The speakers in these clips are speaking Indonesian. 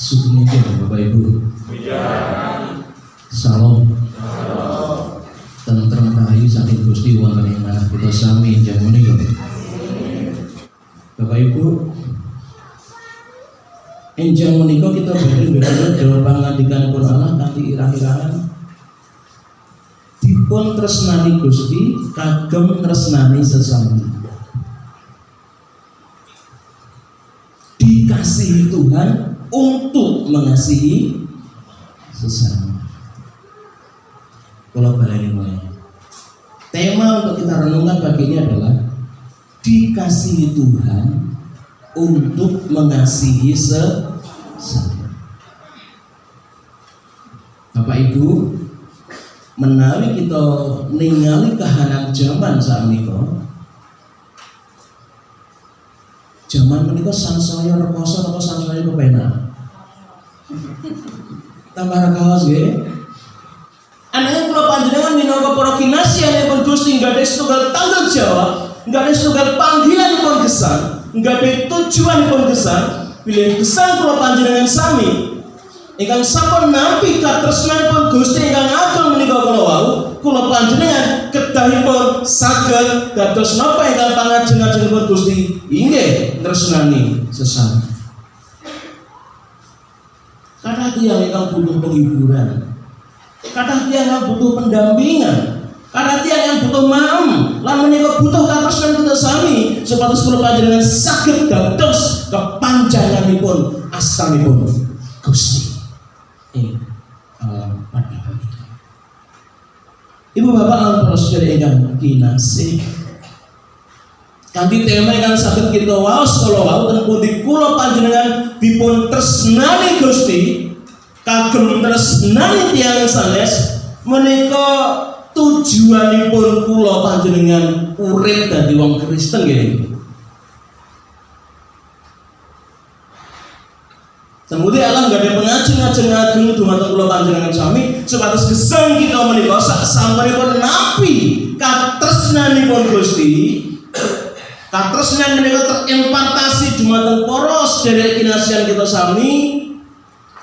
Sugeng Bapak Ibu. Salam. Tentrem rahayu saking Gusti wonten ing manah kita sami injang menika. Bapak Ibu, injang menika kita badhe dawa pangandikanipun Allah kanthi irah-irahan dipun tresnani Gusti kagem tresnani sesami. Dikasihi Tuhan untuk mengasihi sesama. Kalau baleni mulai. Tema untuk kita renungkan pagi ini adalah dikasihi Tuhan untuk mengasihi sesama. Bapak Ibu, menawi kita ningali kahanan zaman saat menika. Zaman menika sansaya rekoso atau sansaya kepenak. Tambah rekaos nggih. Ananging kula panjenengan minangka para kinasihanipun Gusti nggadahi setunggal tanggung jawab, nggadahi setunggal panggilanipun gesang, nggadahi tujuanipun gesang, bilih gesang kula panjenengan sami ingkang sampun nampi katresnanipun Gusti ingkang ageng menika kula wau, kula panjenengan kedahipun saged dados napa ingkang pangajeng-ajengipun Gusti inggih tresnani sesama. Kata tiyang ingkang butuh penghiburan, kata tiyang yang butuh pendampingan, kata tiyang yang butuh maem, lan menika butuh katresnan kita sami supados kula panjenengan saged dados kepanjanganipun astanipun Gusti ing alam panjenengan. Ibu bapak lan para sedherek ingkang kinasih, kanthi tema ingkang saged kita waos kala wau ten pundi kula panjenengan dipun tresnani Gusti kagem tresnani tiyang sanes menika tujuanipun kula panjenengan urip dadi wong Kristen nggih. Kemudian Allah nggak ada pengajeng-ajeng ageng dumateng kula panjenengan sami supados gesang kita menika sak sampunipun napi katresnanipun Gusti. Katresnan menika terimpartasi dumateng para sedherek kinasihan kita sami,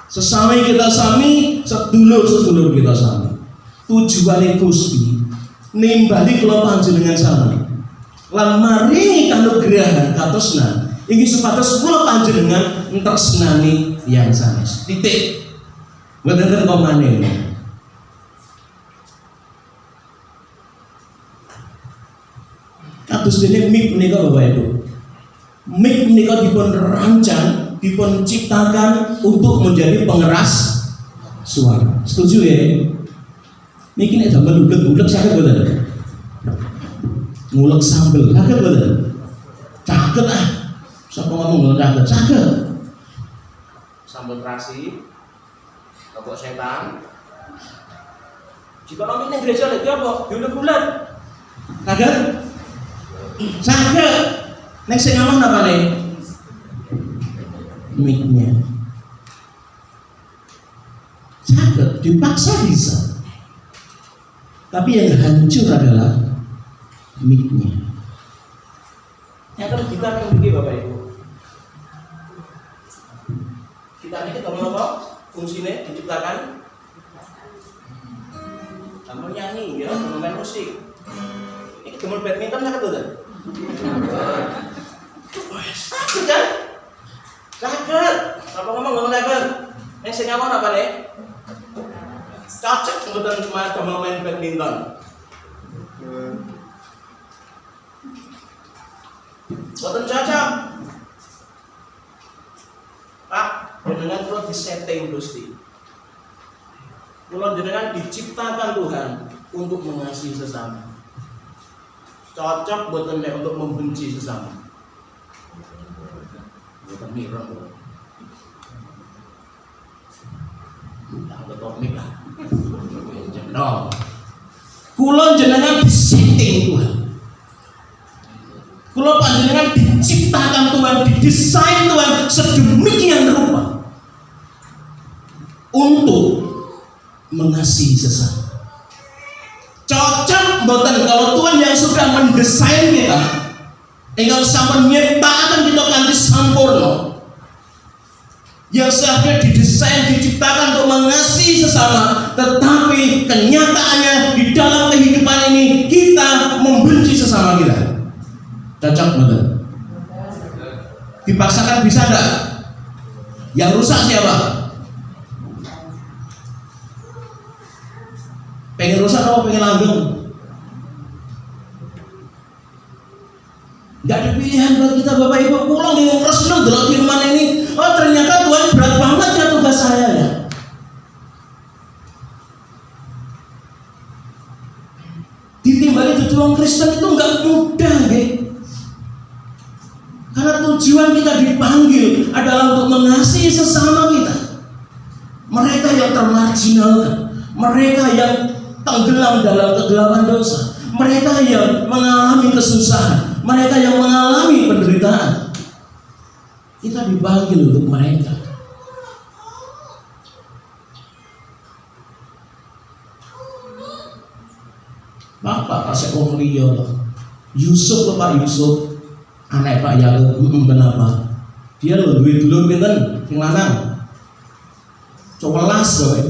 sesami kita sami, sedulur-sedulur kita sami. Tujuane Gusti nimbali kula panjenengan sami lan maringi kanugrahan katresnan inggih supados kula panjenengan tresnani tiyang sanes. Titik. Mboten kok maneh. Kados dene mik menika Bapak Ibu. Mik menika dipun rancang, dipun ciptakan untuk menjadi pengeras suara. Setuju ya? Niki nek damel uleg-uleg saged mboten? Ngulek sambel saged mboten? Saged ah. Sapa ngomong saged? Saged. Sambel terasi, kebok setan. Jika nami ning gereja lek apa? Uleg-uleg. Saged? Saged. Nek sing ngomong napa nih? Miknya. Saged, dipaksa bisa. Tapi yang hancur adalah miknya. Yang terus kita akan bikin Bapak Ibu. Kita ini ngomong apa? Fungsinya diciptakan sama nyanyi, ya, main musik. Ini gemul badminton sakit betul? Sakit kan? Sakit. Apa ngomong sakit? Yang saya ngomong apa nih? Cocok kemudian cuma gemul main badminton. Boten cocok. Pak, jenengan kula disetting Gusti. Kula jenengan diciptakan Tuhan untuk mengasihi sesama. Cocok boten nek untuk membenci sesama. Boten mireng. Tak betomik lah. No. Kula jenengan disetting Tuhan. Kula panjenengan diciptakan Tuhan, didesain Tuhan sedemikian rupa untuk mengasihi sesama. Cocok mboten kalau Tuhan yang sudah mendesain kita, ingkang sampun nyiptakaken kita kanthi sampurna. yang seharusnya didesain, diciptakan untuk mengasihi sesama, tetapi kenyataannya di dalam kehidupan ini kita membenci sesama kita. Cocok betul? Dipaksakan bisa enggak? Yang rusak siapa? Pengen rusak atau pengen langgeng? Gak ada pilihan buat kita Bapak Ibu. Pulang dengan Rasulullah dalam firman ini. Oh ternyata Tuhan berat banget ya tugas saya ya. Ditimbali jadi orang Kristen itu gak mudah ya. Karena tujuan kita dipanggil adalah untuk mengasihi sesama kita. Mereka yang termarginalkan, mereka yang tenggelam dalam kegelapan dosa, mereka yang mengalami kesusahan, mereka yang mengalami penderitaan. Kita dipanggil untuk mereka. Bapak kasih wong liya. Yusuf lho Pak Yusuf, anak Pak Yakub. Kenapa? Dia lho duwe dulur pinten? Sing lanang 11 kowe.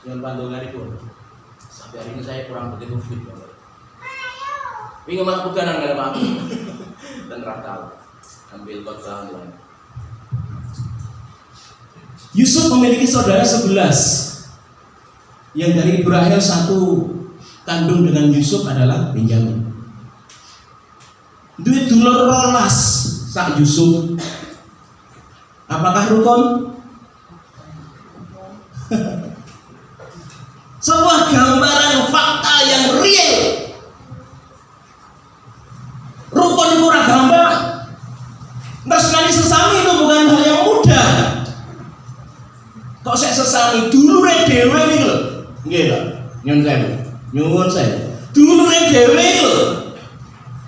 Yang bandungan itu sampai hari ini saya kurang begitu fit. Ingin malah bukanan kalau Pak dan rakal ambil khotbah lain. Yusuf memiliki saudara 11 yang dari Ibrahim satu kandung dengan Yusuf adalah Benyamin. Duit dulur rolas sak Yusuf. Apakah rukun? Sebuah gambaran fakta yang real. Rukun itu ora gambar. Nresnani sesami itu bukan hal yang mudah. Kok saya sesami dulure dhewe iki lho. Nggih lho. Nyuwun sewu. Dulure dhewe iki lho.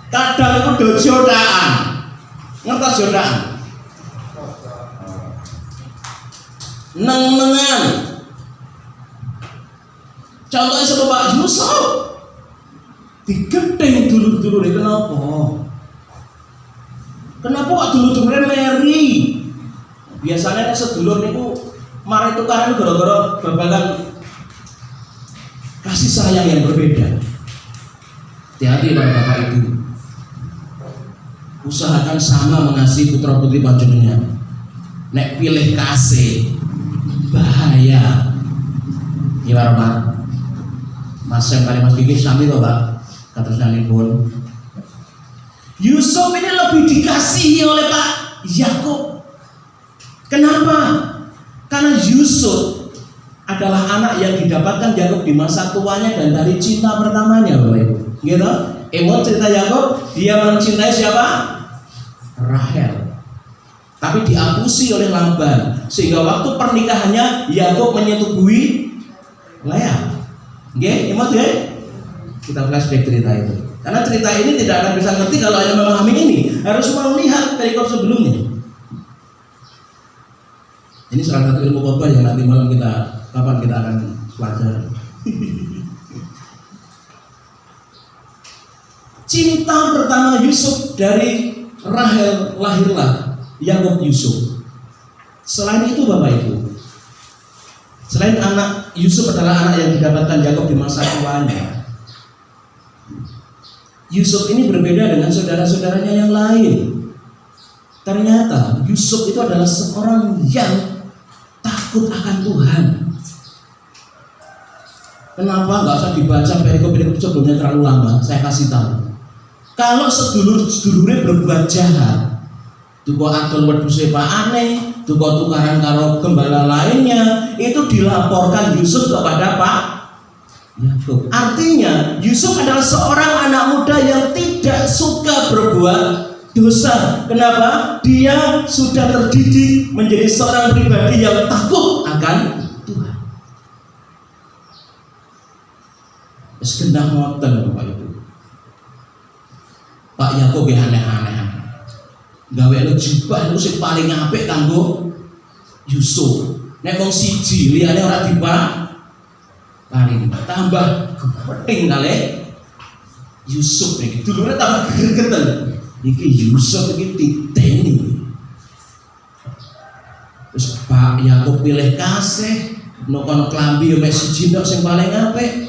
Kadang iku do jodakan. Ngertos jodakan? Neng-nengan. Contohnya sama Pak Yusuf digedeng dulur-dulurnya. Kenapa kok dulur-dulurnya meri? Biasanya sedulur itu mari tukaran gara-gara babagan kasih sayang yang berbeda. Hati-hati para bapak ibu. Usahakan sama mengasihi putra putri panjenengan. Nek pilih kasih bahaya. Gimana Pak? Mas yang kali Mas Kiki sami toh Pak, kata pun. Yusuf ini lebih dikasihi oleh Pak Yakub. Kenapa? Karena Yusuf adalah anak yang didapatkan Yakub di masa tuanya dan dari cinta pertamanya, Bapak Ibu. Gitu? Emot cerita Yakub, dia mencintai siapa? Rahel. Tapi diapusi oleh Laban, sehingga waktu pernikahannya Yakub menyetubuhi Lea. Oke, emot ya? Kita flashback cerita itu. Karena cerita ini tidak akan bisa ngerti kalau hanya memahami ini. Harus melihat perikop sebelumnya. Ini salah satu ilmu khotbah yang nanti malam kapan kita akan pelajari. Cinta pertama Yusuf dari Rahel lahirlah Yakub Yusuf. Selain itu Bapak Ibu, selain anak Yusuf adalah anak yang didapatkan Yakub di masa tuanya, Yusuf ini berbeda dengan saudara-saudaranya yang lain. Ternyata Yusuf itu adalah seorang yang takut akan Tuhan. Kenapa? Nggak usah dibaca perikop sebelumnya terlalu lama. Saya kasih tahu. Kalau sedulurnya berbuat jahat, tuko atur wedhuse Pak aneh, tuko tukaran karo gembala lainnya, itu dilaporkan Yusuf kepada Pak Yakub. Artinya Yusuf adalah seorang anak muda yang tidak suka berbuat dosa. Kenapa? Dia sudah terdidik menjadi seorang pribadi yang takut akan Tuhan. Segendah ngoten Bapak Ibu. Pak Yakub ya aneh-aneh. Gawe jubah itu sing paling apik kanggo Yusuf. Nek wong siji liyane ora dipakai. diparing tambah gething kali Yusuf iki dulure tambah gregeten iki Yusuf iki titeni terus Pak Yakub pilih kasih no kono klambi yo mek siji tok sing paling apik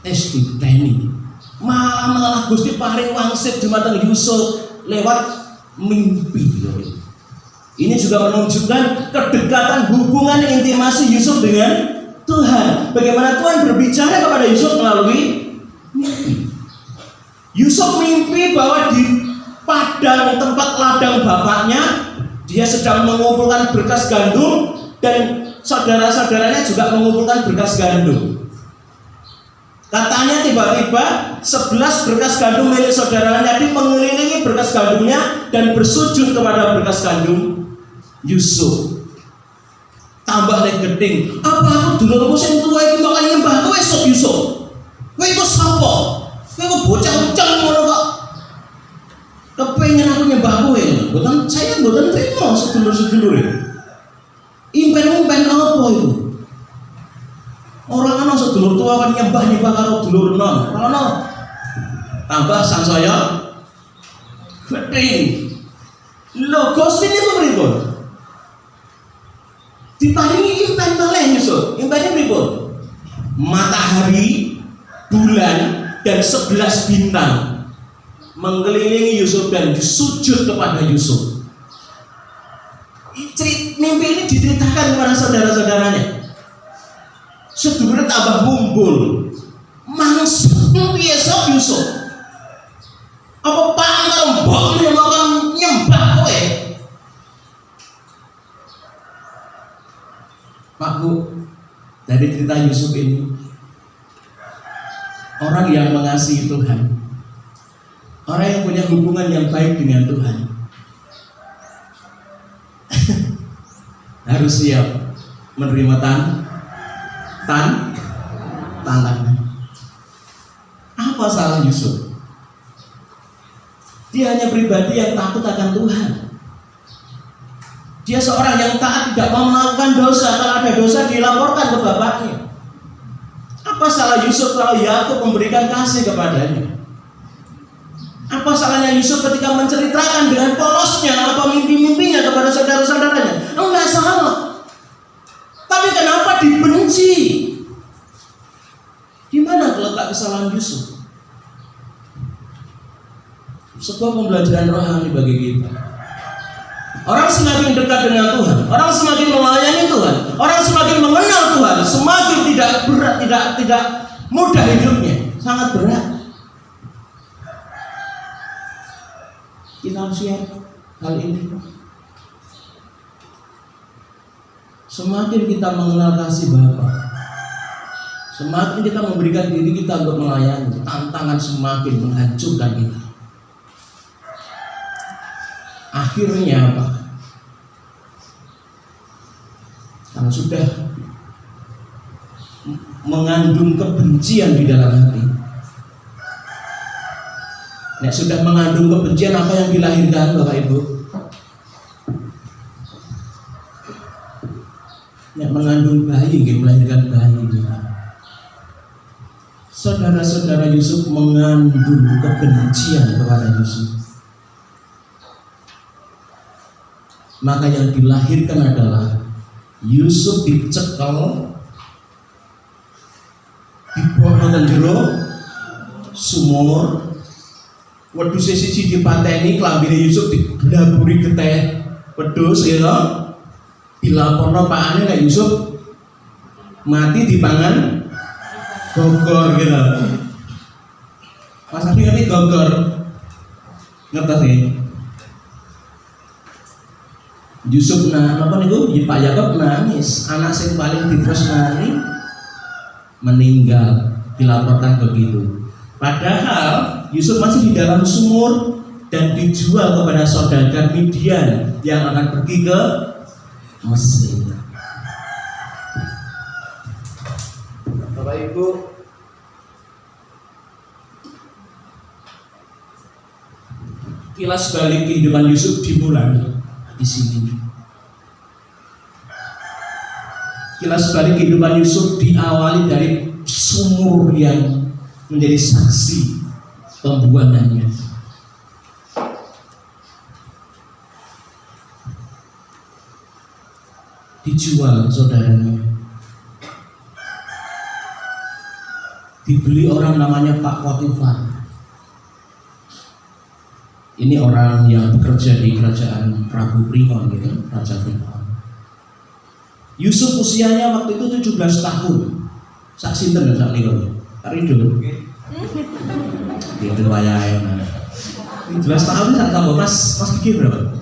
titeni malah Gusti paring wangsit dumateng Yusuf lewat mimpi loh. Ini juga menunjukkan kedekatan hubungan intimasi Yusuf dengan Tuhan. Bagaimana Tuhan berbicara kepada Yusuf melalui mimpi. Yusuf mimpi bahwa di padang tempat ladang bapaknya dia sedang mengumpulkan berkas gandum dan saudara-saudaranya juga mengumpulkan berkas gandum. Katanya tiba-tiba 11 berkas gandum milik saudaranya tadi mengelilingi berkas gandumnya dan bersujud kepada berkas gandum Yusuf. Tambah lek geding, apa aku dulurmu sing tuwa iki bakal nyembah kowe sok Yusuf. Kowe iku sapa? Kowe kok bocah ucang ngono kok. Kepengin aku nyembah kowe. Saya mboten trimo sedulur-sedulure. Impen-impen apa itu? Orang ana sedulur tua kan nyembah karo dulur non. Ono. Tambah sansaya geding. Lho Gusti niku pripun? Diparingi impen malih Yusuf. Impene pripun? Matahari, bulan dan 11 bintang mengelilingi Yusuf dan disujud kepada Yusuf. Mimpi ini diceritakan kepada saudara-saudaranya. Sedulurnya tambah mumbul. Mangsung piye sok Yusuf? Apa Pak karo mbokmu yang akan nyembah kowe? Pak Bu, dari cerita Yusuf ini orang yang mengasihi Tuhan, orang yang punya hubungan yang baik dengan Tuhan harus siap menerima tantangan. Apa salah Yusuf? Dia hanya pribadi yang takut akan Tuhan. Dia seorang yang taat, tidak mau melakukan dosa. Kalau ada dosa dilaporkan ke bapaknya. Apa salah Yusuf kalau Yakub memberikan kasih kepadanya? Apa salahnya Yusuf ketika menceritakan dengan polosnya apa mimpi-mimpinya kepada saudara-saudaranya? Enggak salah. Tapi kenapa dibenci? Di mana terletak kesalahan Yusuf? Sebuah pembelajaran rohani bagi kita. Orang semakin dekat dengan Tuhan, orang semakin melayani Tuhan, orang semakin mengenal Tuhan, semakin tidak berat, tidak mudah hidupnya, sangat berat. Kita harus siap hal ini. Semakin kita mengenal kasih Bapa, semakin kita memberikan diri kita untuk melayani, tantangan semakin menghancurkan kita. Akhirnya apa? Kalau sudah mengandung kebencian di dalam hati, sudah mengandung kebencian, apa yang dilahirkan Bapak Ibu? Mengandung bayi, melahirkan bayi. Saudara-saudara Yusuf mengandung kebencian kepada Yusuf. Maka yang dilahirkan adalah Yusuf dicekel, dibono nang jero sumur, wedhus siji dipateni, klambine Yusuf diblaburi getih wedhus ya. Dilaporno pakane nek Yusuf mati dipangan gogor gitu. Mas Abi ngerti gogor? Ngerti sih? Yusuf apa niku? Pak Yakub nangis, anak sing paling ditresnani meninggal, dilaporkan begitu. Padahal Yusuf masih di dalam sumur dan dijual kepada saudagar Midian yang akan pergi ke Mesir. Bapak Ibu, kilas balik kehidupan Yusuf dimulai di sini. Sekilas balik kehidupan Yusuf diawali dari sumur yang menjadi saksi pembuangannya. Dijual saudaranya, dibeli orang namanya Pak Potifar. Ini orang yang bekerja di kerajaan Prabu Prion, gitu, Raja Firaun. Yusuf usianya waktu itu 17 tahun. Saksi sinten sak niku. Arido. Itu wayahe. 17 tahun sak tambah Mas Kiki berapa?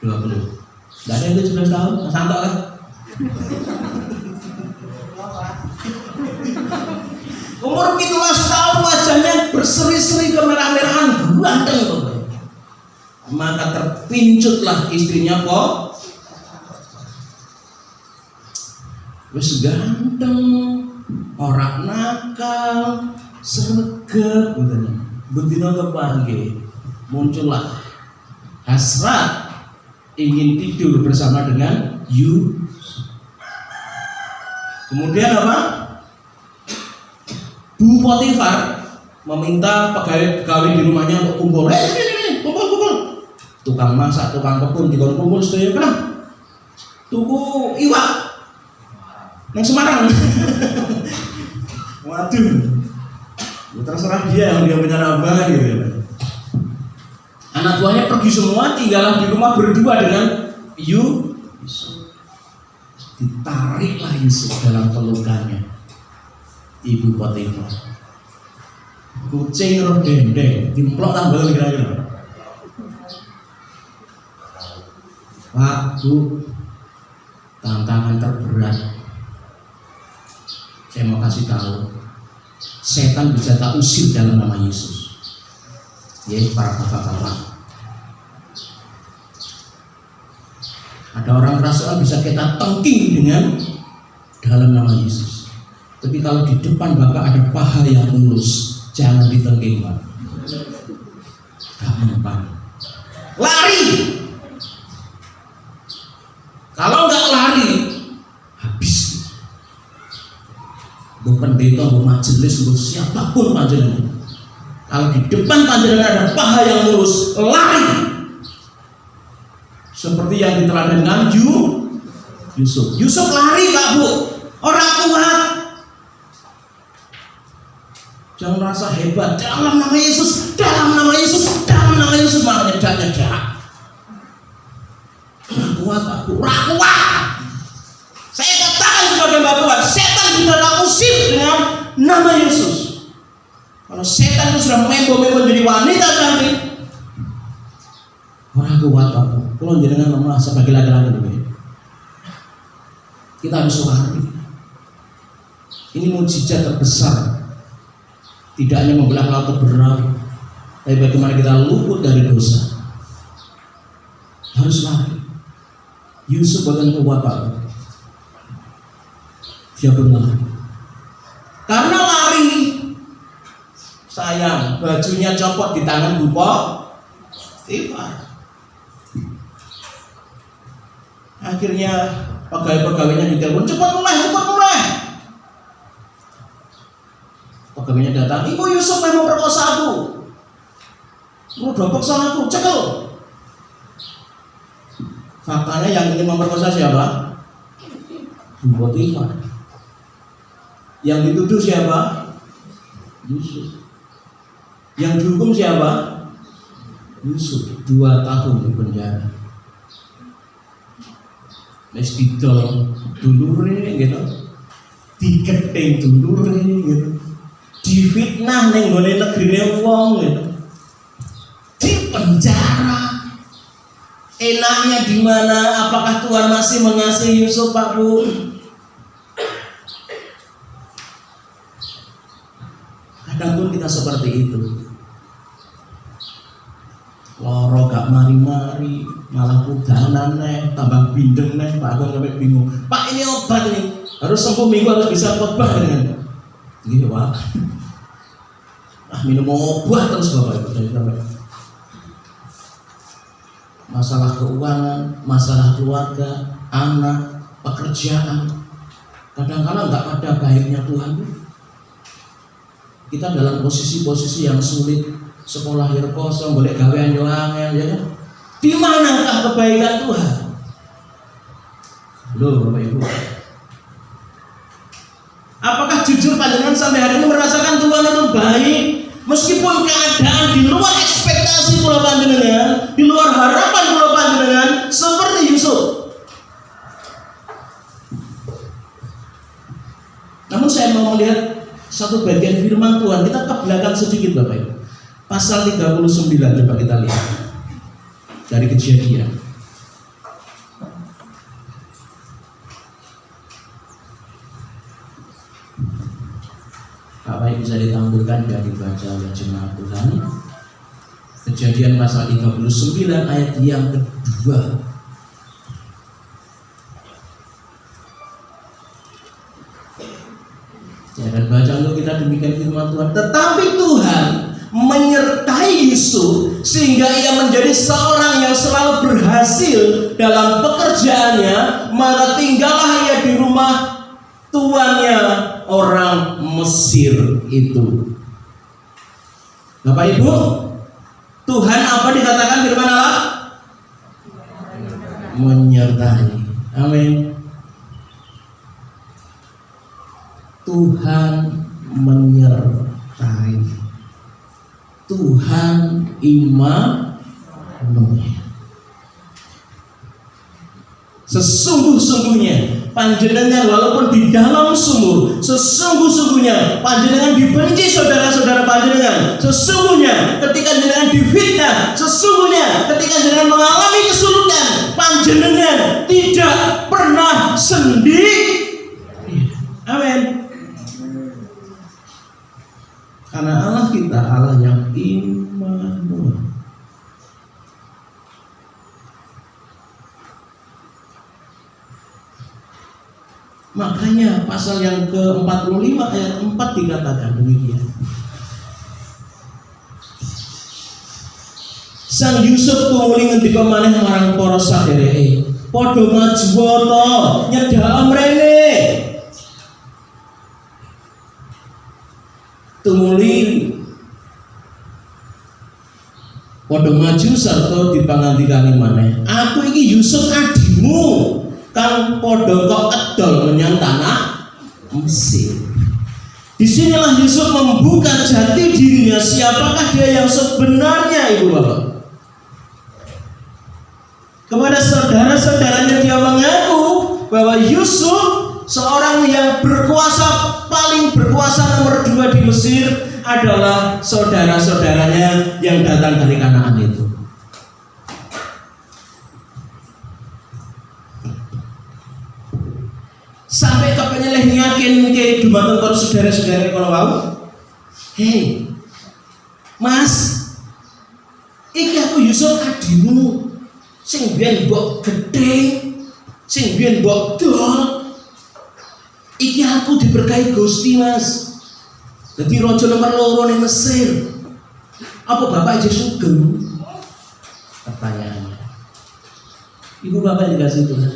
20. Enggak ada yang 17 tahun, santok kan? Umur 17 tahun wajahnya berseri-seri kemerah-merahan, ganteng pokoknya. Maka terpincutlah istrinya kok. Wis ganteng, orang nakal, sregep gitu. Betina kepanggih, muncullah hasrat ingin tidur bersama dengan Yusuf. Kemudian apa? Bu Potifar meminta pegawai di rumahnya untuk kumpul. Kumpul. Tukang masak, tukang kebun dikon kumpul sedaya kenapa? Tuku iwak. Nang Semarang. Waduh. Ya terserah dia yang dia punya nambah gitu. Anak buahnya pergi semua, tinggallah di rumah berdua dengan Yusuf. Ditariklah Yusuf dalam pelukannya Ibu Potifar. Kucing roh dendeng, dimplok tambah kira-kira. Pak, Bu, tantangan terberat. Saya mau kasih tahu, setan bisa tak usir dalam nama Yesus. Ya, para bapak-bapak. Ada orang kerasukan bisa kita tengking dengan dalam nama Yesus. Tapi kalau di depan Bapak ada paha yang mulus, jangan ditengking, Pak. Gak mempan. Lari. Kalau nggak lari, habis. Bu pendeta, bu majelis, bu siapapun panjenengan. Kalau di depan panjenengan ada paha yang mulus, lari. Seperti yang diteladankan Yusuf. Yusuf lari, Pak, Bu. Orang kuat. Jangan merasa hebat. Dalam nama Yesus, dalam nama Yesus, dalam nama Yesus, malah nyedak. Kuat, Pak, Bu. Kuat. Saya katakan sebagai Bapak, setan bisa usir dengan nama Yesus. Kalau setan itu sudah membo-membo jadi wanita cantik, orang kuat, Pak. Kalau jenengan lemah sebagai laki-laki begini, kita harus lari. Ini mukjizat terbesar. Tidak hanya membelah laut berlaut, tapi bagaimana kita luput dari dosa. Harus lari. Yusuf bukan kuat, Pak. Dia pun lari. Karena lari, sayang, bajunya copot di tangan Bu Potifar. Akhirnya pegawai-pegawainya ditelepon, cepat mulai. Pegawainya datang, Ibu Yusuf mau perkosa aku. Lu dobok sama aku, cekel. Faktanya yang ingin memperkosa siapa? Bu Potifar. Yang dituduh siapa? Yusuf. Yang dihukum siapa? Yusuf. 2 tahun di penjara. Wis didol dulure gitu. Diketing dulure gitu. Difitnah ning gone negrine wong gitu. Di penjara. Enaknya di mana? Apakah Tuhan masih mengasihi Yusuf, Pak, Bu? Kadang pun kita seperti itu. Loro gak mari-mari, malah udanan nih, tambah bindeng nih, Pak, aku sampai bingung. Pak, ini obat ini, harus sembuh minggu, harus bisa khotbah dengan. Gini, Pak. Minum obat terus, Bapak Ibu. Masalah keuangan, masalah keluarga, anak, pekerjaan. Kadang-kadang nggak ada baiknya Tuhan. Kita dalam posisi-posisi yang sulit, sekolah ya kosong, boleh gawean yo angel, ya kan? Di manakah kebaikan Tuhan? Loh, Bapak Ibu. Apakah jujur panjenengan sampai hari ini merasakan Tuhan itu baik? Meskipun keadaan di luar ekspektasi kula panjenengan, di luar harapan kula panjenengan, seperti Yusuf. Namun saya mau melihat satu bagian firman Tuhan. Kita ke belakang sedikit Bapak Ibu. Pasal 39 coba kita lihat. Dari Kejadian. Bapak Ibu bisa ditampilkan dan dibaca oleh jemaat Tuhan. Kejadian pasal 39 ayat yang kedua. Saya akan baca untuk kita demikian firman Tuhan. Tetapi Tuhan menyertai Yusuf sehingga ia menjadi seorang yang selalu berhasil dalam pekerjaannya, maka tinggallah ia di rumah tuannya orang Mesir itu. Bapak Ibu, Tuhan apa dikatakan firman Allah? Menyertai. Amin. Tuhan menyertai. Tuhan Immanuel. Sesungguh-sungguhnya panjenengan walaupun di dalam sumur, sesungguh-sungguhnya panjenengan dibenci saudara-saudara panjenengan. Sesungguhnya ketika panjenengan difitnah, sesungguhnya ketika panjenengan mengalami kesulitan, panjenengan tidak pernah sendiri. Amin. Karena Allah kita Allah yang Immanuel. Makanya pasal yang ke-45 ayat 4 dikatakan demikian. Sang Yusuf tumuli ngendika maneh marang para sadhereke, padha majuwa to nyedhak mrene. Tumuli padha maju sarta dipangandikani maneh, aku iki Yusuf adimu kang padha kok edol menyang tanah Mesir. Disinilah Yusuf membuka jati dirinya, siapakah dia yang sebenarnya, Ibu Bapak. Kepada saudara-saudaranya dia mengaku bahwa Yusuf seorang yang berkuasa, paling berkuasa nomor 2 di Mesir adalah saudara-saudaranya yang datang dari Kanaan itu. Sampai ke penyeleh yakin ke dumateng para saudara-saudara kalau wau. Hei, Mas, iki aku Yusuf adimu sing biyen mbok gedhe, sing biyen mbok dol. Iki aku diberkahi Gusti, Mas. Dadi raja nomor 2 ning Mesir. Apa Bapak aja sugeng? Pertanyaannya. Ibu Bapak dikasih Tuhan.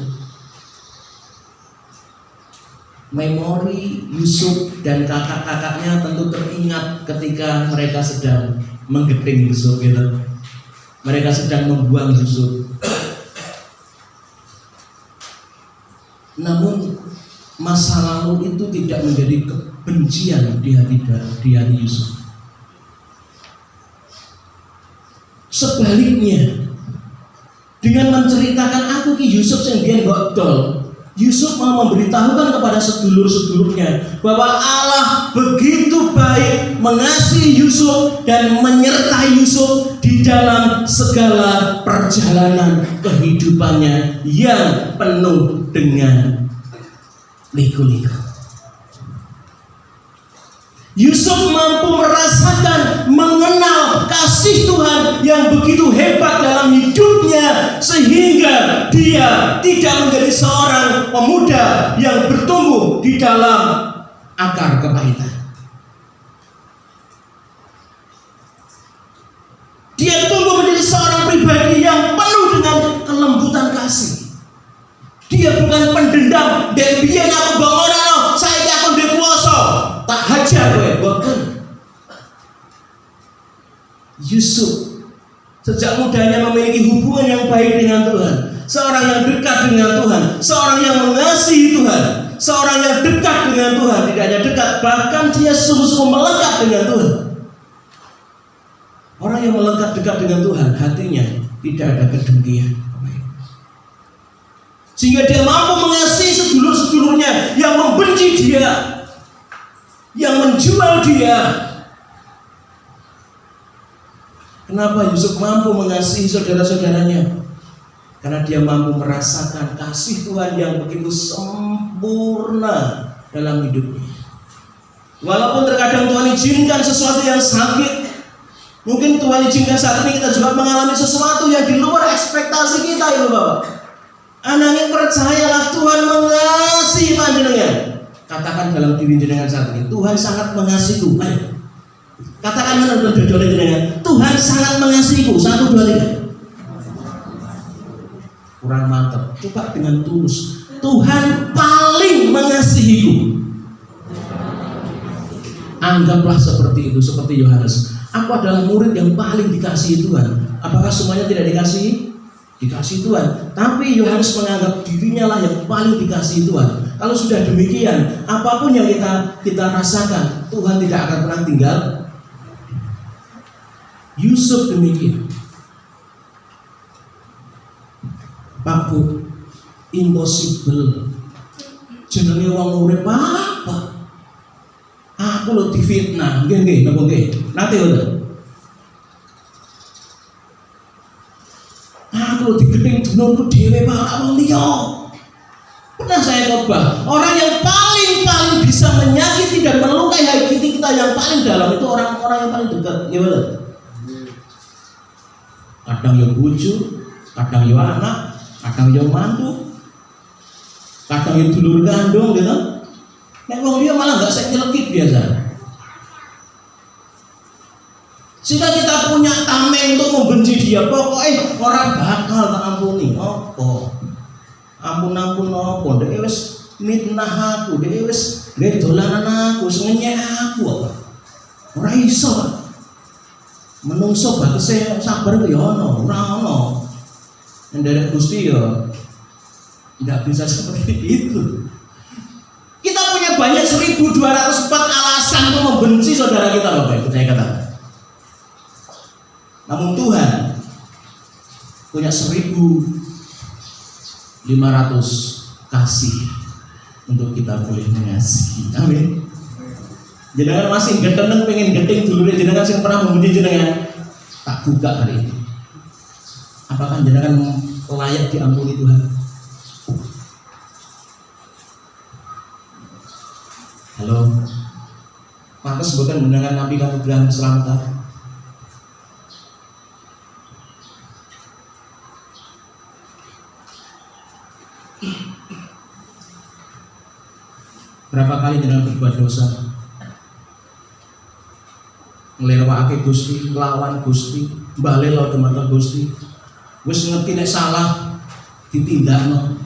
Memori Yusuf dan kakak-kakaknya tentu teringat ketika mereka sedang menggedeng Yusuf gitu. Mereka sedang membuang Yusuf. Namun masa lalu itu tidak menjadi kebencian di hati Yusuf. Sebaliknya, dengan menceritakan aku ki Yusuf sing biyen godol, Yusuf mau memberitahukan kepada sedulur-sedulurnya bahwa Allah begitu baik mengasihi Yusuf dan menyertai Yusuf di dalam segala perjalanan kehidupannya yang penuh dengan liku-liku. Yusuf mampu merasakan, mengenal kasih Tuhan yang begitu hebat dalam hidupnya, sehingga dia tidak menjadi seorang pemuda yang bertumbuh di dalam akar kepahitan. Dia tumbuh menjadi seorang pribadi yang penuh dengan kelembutan kasih. Dia bukan pendendam. Dari biyen aku bangono, saiki aku ndek kuwasa. Tak hajar kowe, boten. Yusuf sejak mudanya memiliki hubungan yang baik dengan Tuhan, seorang yang dekat dengan Tuhan, seorang yang mengasihi Tuhan, seorang yang dekat dengan Tuhan. Tidak hanya dekat, bahkan dia sungguh-sungguh melekat dengan Tuhan. Orang yang melekat dekat dengan Tuhan, hatinya tidak ada kedengkian, sehingga dia mampu mengasihi sedulur-sedulurnya yang membenci dia, yang menjual dia. Kenapa Yusuf mampu mengasihi saudara-saudaranya? Karena dia mampu merasakan kasih Tuhan yang begitu sempurna dalam hidupnya. Walaupun terkadang Tuhan izinkan sesuatu yang sakit, mungkin Tuhan izinkan saat ini kita juga mengalami sesuatu yang di luar ekspektasi kita, ya Bapak. Anaknya percayalah, Tuhan mengasihi panjenengan. Katakan dalam diri jenengan saat ini, Tuhan sangat mengasihiku. Ayo. Katakan mana dodol jenengan, Tuhan sangat mengasihiku. 1, 2, 3. Kurang mantap. Coba dengan tulus, Tuhan paling mengasihiku. Anggaplah seperti itu, seperti Yohanes. Aku adalah murid yang paling dikasihi Tuhan. Apakah semuanya tidak dikasihi? Dikasihi Tuhan. Tapi Yohanes menganggap dirinya lah yang paling dikasihi Tuhan. Kalau sudah demikian, apapun yang kita rasakan, Tuhan tidak akan pernah tinggal. Yusuf demikian. Pak Bu, impossible. Jenenge wong urip apa? Aku lo difitnah, nggih, napa nggih? Nate ngoten. Aku lo digething dulurku dhewe Pak, wong liya. Pernah saya khotbah, orang yang paling bisa menyakiti dan melukai hati kita yang paling dalam itu orang-orang yang paling dekat, gimana? Kadang yang bojo, kadang yang anak, kadang yang mantu, kadang yang dulur kandung, gitu. Nek wong dia malah nggak nyelekit biasa. Sehingga kita punya tameng untuk membenci dia. Pokoknya orang bakal tak ampuni. Apa? Ampun apa? Dia wis mitnah aku, dia wis dolanan aku, sengenyek aku apa? Ora iso. Menungso batese sabar ku ya ono, ora ono. Nderek Gusti ya tidak bisa seperti itu. Kita punya banyak 1204 alasan untuk membenci saudara kita, Bapak Ibu, saya katakan. Namun Tuhan punya 1500 kasih untuk kita boleh mengasihi. Amin. Jenengan masih gedeng pengen gedeng dulu deh, jenengan sing pernah membenci jenengan tak buka hari ini. Apakah jenengan layak diampuni Tuhan? Halo, pantas bukan mendengar Nabi kamu bilang keselamatan. Berapa kali dengan berbuat dosa, ngelirwake Gusti, nglawan Gusti, balelo teman-teman Gusti, wis ngerti nek salah ditindakno.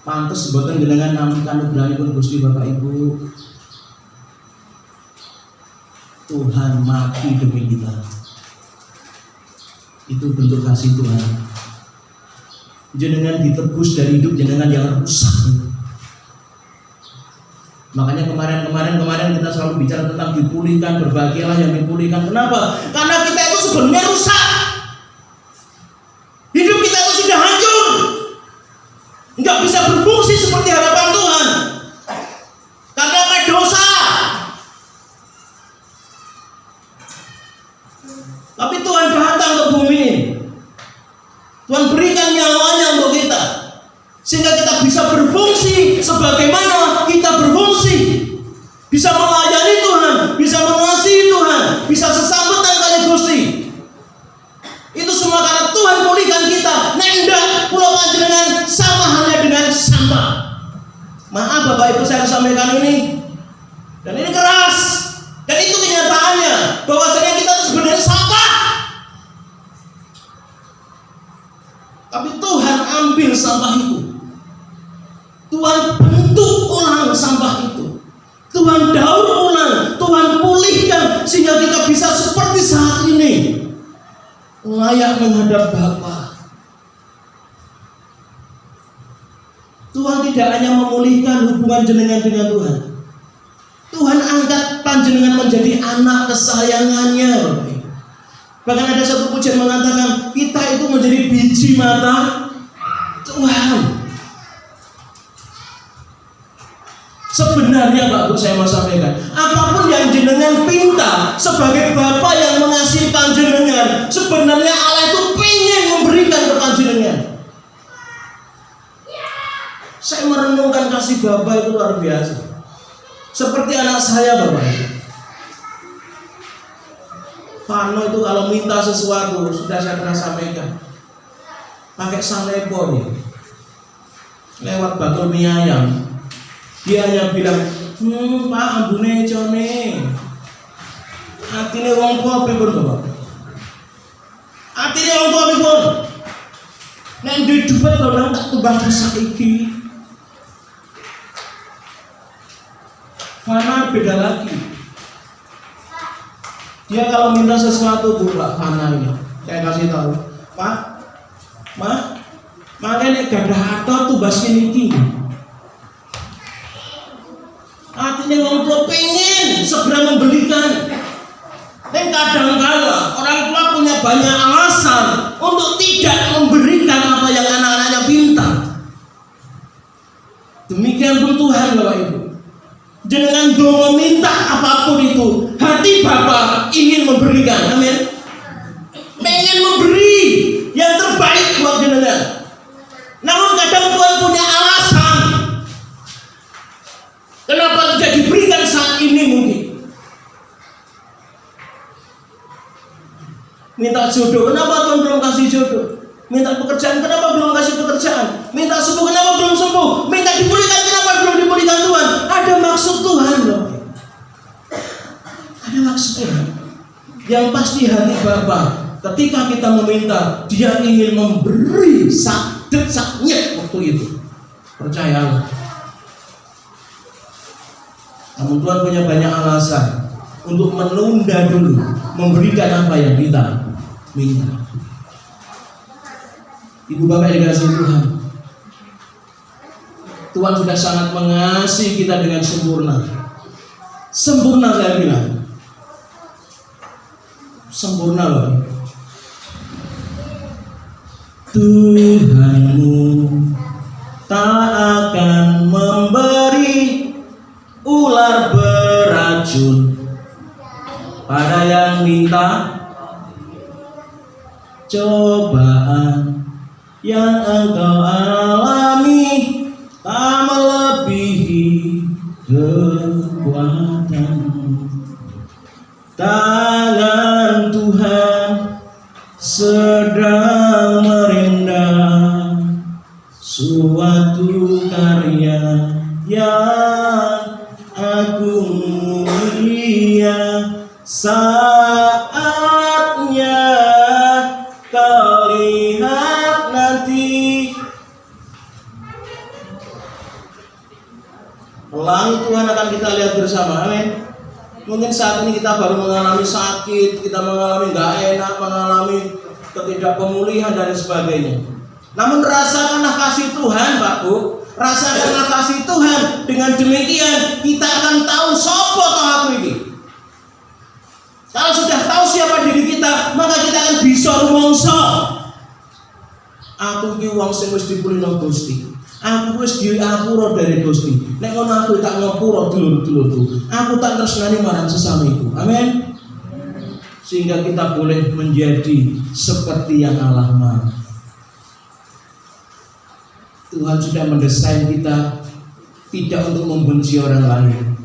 Pantes boten jenengan namung kanugrahanipun Gusti Bapak Ibu. Tuhan mati demi kita. Itu bentuk kasih Tuhan. Jenengan ditebus dari hidup jenengan yang rusak. Makanya kemarin kita selalu bicara tentang dipulihkan, berbahagialah yang dipulihkan. Kenapa? Karena kita itu sebenarnya rusak. Hidup kita itu sudah hancur, nggak bisa berfungsi seperti harapan Tuhan karena dosa. Tapi Tuhan datang ke bumi, Tuhan berikan nyawanya untuk kita, sehingga kita bisa berfungsi sebagaimana kita berfungsi, bisa melayani Tuhan, bisa mengasihi Tuhan, bisa sesambutan kali Gusti. Itu semua karena Tuhan pulihkan kita. Nek ndak kula panjenengan sama halnya dengan sampah. Maaf Bapak Ibu, saya harus sampaikan ini, dan ini keras, dan itu kenyataannya bahwasanya kita itu sebenarnya sampah. Tapi Tuhan ambil sampah itu. Tuhan bentuk ulang sampah itu. Tuhan daur ulang, Tuhan pulihkan sehingga kita bisa seperti saat ini, layak menghadap Bapa. Tuhan tidak hanya memulihkan hubungan jenengan dengan Tuhan. Tuhan angkat panjenengan menjadi anak kesayangannya. Bahkan ada satu pujian mengatakan kita itu menjadi biji mata Tuhan. Sebenarnya Pak Bu, saya mau sampaikan, apapun yang jenengan pinta sebagai Bapa yang mengasihi panjenengan, sebenarnya Allah itu ingin memberikan ke panjenengan. Saya merenungkan kasih Bapa itu luar biasa. Seperti anak saya Bapak. Pano itu kalau minta sesuatu, sudah saya pernah sampaikan, pakai salepo nih, lewat bakul mie ayam. Dia hanya bilang, Pak ambune cone. Atine wong tuwa pripun Bapak? Atine wong tuwa pripun? Nek duwe dhuwit lho nang tak tumbas saiki. Fana beda lagi. Dia kalau minta sesuatu Bu Pak Fana ini, saya kasih tahu, Pak, makanya gadah ato tumbas niki. Artinya orang tua pengen segera membelikan. Dan kadang-kala orang tua punya banyak alasan untuk tidak memberikan apa yang anak-anaknya minta. Demikian pun Tuhan Bapak Ibu. Jangan doa minta apapun itu, hati Bapa ingin memberikan. Amin. Pengen memberi yang terbaik buat jenengan. Namun kadang Tuhan punya alasan kenapa tidak diberikan saat ini mungkin. Minta jodoh, kenapa Tuhan belum kasih jodoh? Minta pekerjaan, kenapa belum kasih pekerjaan? Minta sembuh, kenapa belum sembuh? Minta dipulihkan, kenapa belum dipulihkan Tuhan? Ada maksud Tuhan loh. Ada maksud Tuhan. Yang pasti hati Bapa ketika kita meminta, Dia ingin memberi saat-saatnya waktu itu. Percayalah. Namun Tuhan punya banyak alasan untuk menunda dulu memberikan apa yang kita minta. Ibu Bapak yang dikasihi Tuhan, Tuhan sudah sangat mengasihi kita dengan sempurna. Sempurna saya bilang. Sempurna loh. Tuhanmu tak akan memberi ular beracun pada yang minta. Cobaan yang engkau alami tak melebihi kekuatanmu. Tangan Tuhan sedang merendam suatu karya yang agung mulia. Saatnya kau lihat nanti. Pelangi Tuhan akan kita lihat bersama. Amin. Mungkin saat ini kita baru mengalami sakit, kita mengalami gak enak, mengalami ketidakpemulihan dan sebagainya. Namun rasakanlah kasih Tuhan Pak Bu. Rasakanlah kasih Tuhan. Dengan demikian kita akan tahu sopo toh aku ini. Kalau sudah tahu siapa diri kita, maka kita akan bisa rumongso. Aku ki wong sing wis dipulihno Gusti. Aku wis diapura dari Gusti. Nek ngono aku tak ngapura dulur-dulurku. Aku tak tresnani marang sesamiku. Amin. Sehingga kita boleh menjadi seperti yang Allah mau. Tuhan sudah mendesain kita tidak untuk membenci orang lain,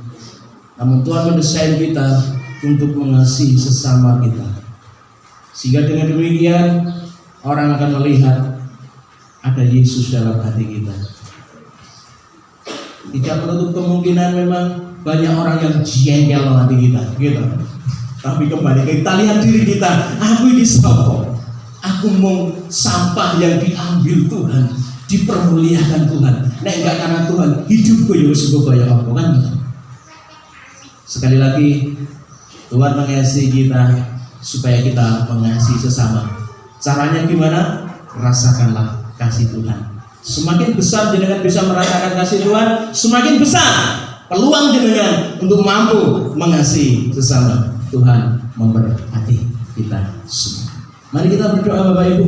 namun Tuhan mendesain kita untuk mengasihi sesama kita. Sehingga dengan demikian orang akan melihat ada Yesus dalam hati kita. Tidak menutup kemungkinan memang banyak orang yang jengkel dalam hati kita, gitu. Tapi kembali kita lihat diri kita. Aku ini siapa? Aku aku mau sampah yang diambil Tuhan, dipermuliakan Tuhan. Nek enggak karena Tuhan, hidupku ya wis kaya apa kan? Sekali lagi, Tuhan mengasihi kita supaya kita mengasihi sesama. Caranya gimana? Rasakanlah kasih Tuhan. Semakin besar jenengan bisa merasakan kasih Tuhan, semakin besar peluang jenengan untuk mampu mengasihi sesama. Tuhan memberkati kita semua. Mari kita berdoa Bapak Ibu.